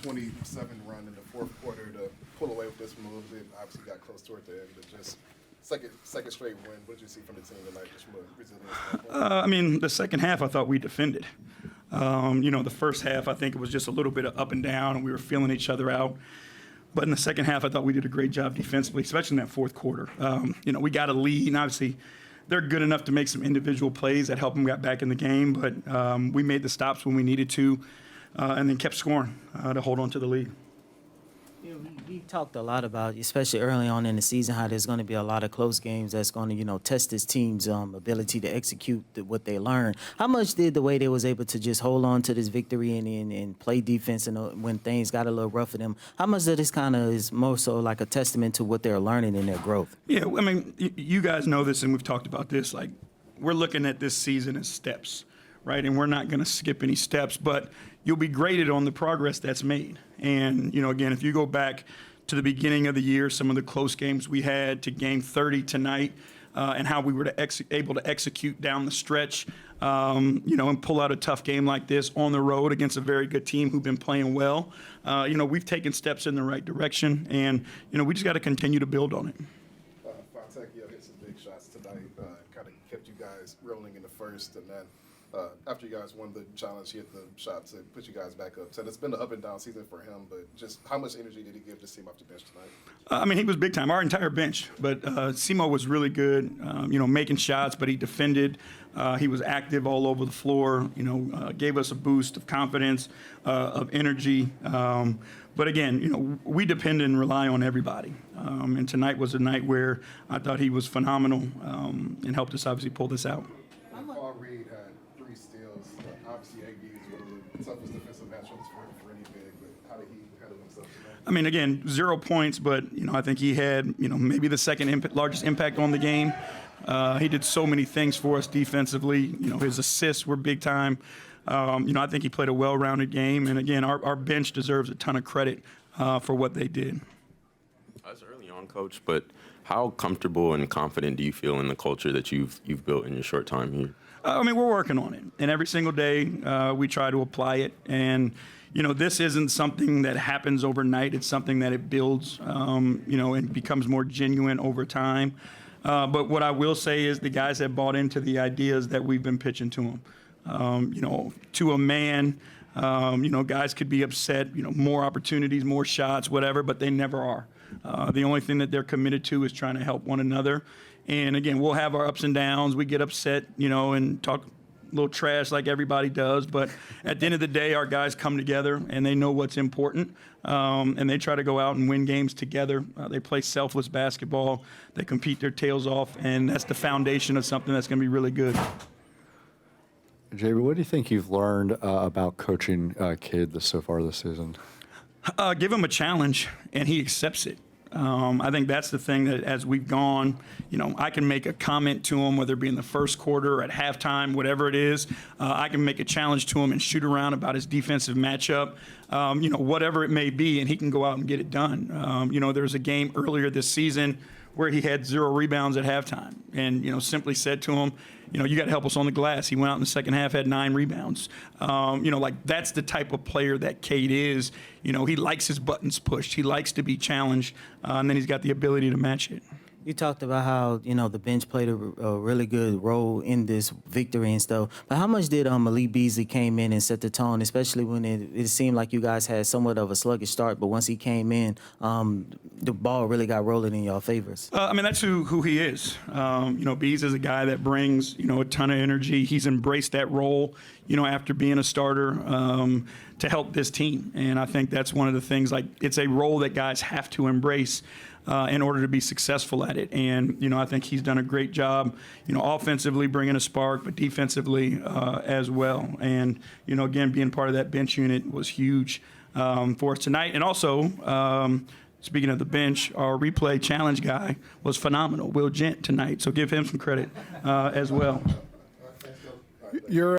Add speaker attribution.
Speaker 1: 27 run in the fourth quarter to pull away with this move. It obviously got close toward the end, but just second straight win. What did you see from the team tonight, just from a resilience standpoint?
Speaker 2: I mean, the second half, I thought we defended. The first half, I think it was just a little bit of up and down, and we were feeling each other out. But in the second half, I thought we did a great job defensively, especially in that fourth quarter. We got a lead, and obviously they're good enough to make some individual plays that help them get back in the game. But we made the stops when we needed to, and then kept scoring to hold on to the lead.
Speaker 3: We talked a lot about, especially early on in the season, how there's going to be a lot of close games that's going to, test this team's ability to execute what they learned. How much did the way they was able to just hold on to this victory and play defense and when things got a little rough for them, how much of this kind of is more so like a testament to what they're learning in their growth?
Speaker 2: Yeah, I mean, you guys know this, and we've talked about this. Like, we're looking at this season as steps, right? And we're not going to skip any steps, but you'll be graded on the progress that's made. And, again, if you go back to the beginning of the year, some of the close games we had to game 30 tonight, and how we were able to execute down the stretch, and pull out a tough game like this on the road against a very good team who've been playing well. We've taken steps in the right direction, and, we just got to continue to build on it.
Speaker 1: 𝗙𝗢𝗟𝗟𝗢𝗪 hit some big shots tonight, kind of kept you guys rolling in the first, and then after you guys won the challenge, he hit the shot to put you guys back up. So it's been an up and down season for him, but just how much energy did he give this team off the bench tonight?
Speaker 2: He was big time, our entire bench. But 𝗙𝗎𝗟 was really good, making shots, but he defended. He was active all over the floor, gave us a boost of confidence, of energy. But again, we depend and rely on everybody. And tonight was a night where I thought he was phenomenal and helped us obviously pull this out.
Speaker 1: Reed had 3 steals. Obviously, AD is one of the toughest defensive matchups for any big, but how did he handle himself tonight?
Speaker 2: Again, 0 points, but, I think he had, maybe the second largest impact on the game. He did so many things for us defensively. His assists were big time. I think he played a well-rounded game. And, again, our bench deserves a ton of credit for what they did.
Speaker 4: That's early on, Coach, but how comfortable and confident do you feel in the culture that you've built in your short time here?
Speaker 2: We're working on it, and every single day we try to apply it. And, this isn't something that happens overnight. It's something that it builds, and becomes more genuine over time. But what I will say is the guys have bought into the ideas that we've been pitching to them. To a man, guys could be upset, more opportunities, more shots, whatever, but they never are. The only thing that they're committed to is trying to help one another. And again, we'll have our ups and downs. We get upset, and talk a little trash like everybody does. But at the end of the day, our guys come together and they know what's important. And they try to go out and win games together. They play selfless basketball. They compete their tails off. And that's the foundation of something that's going to be really good.
Speaker 5: 𝗙𝗢𝗟, what do you think you've learned about coaching Kidd so far this season?
Speaker 2: Give him a challenge, and he accepts it. I think that's the thing that as we've gone, I can make a comment to him, whether it be in the first quarter or at halftime, whatever it is. I can make a challenge to him and shoot around about his defensive matchup, whatever it may be, and he can go out and get it done. There was a game earlier this season where he had 0 rebounds at halftime and, simply said to him, you got to help us on the glass. He went out in the second half, had 9 rebounds. That's the type of player that Cade is. He likes his buttons pushed. He likes to be challenged, and then he's got the ability to match it.
Speaker 3: You talked about how, the bench played a really good role in this victory and stuff. But how much did Malik Beasley came in and set the tone, especially when it seemed like you guys had somewhat of a sluggish start, but once he came in, the ball really got rolling in your favors?
Speaker 2: That's who he is. Bees is a guy that brings, a ton of energy. He's embraced that role, after being a starter to help this team. And I think that's one of the things, it's a role that guys have to embrace in order to be successful at it. And, I think he's done a great job, offensively bringing a spark, but defensively as well. And, again, being part of that bench unit was huge for us tonight. And also, speaking of the bench, our replay challenge guy was phenomenal, Will Gent, tonight. So give him some credit as well.
Speaker 5: You're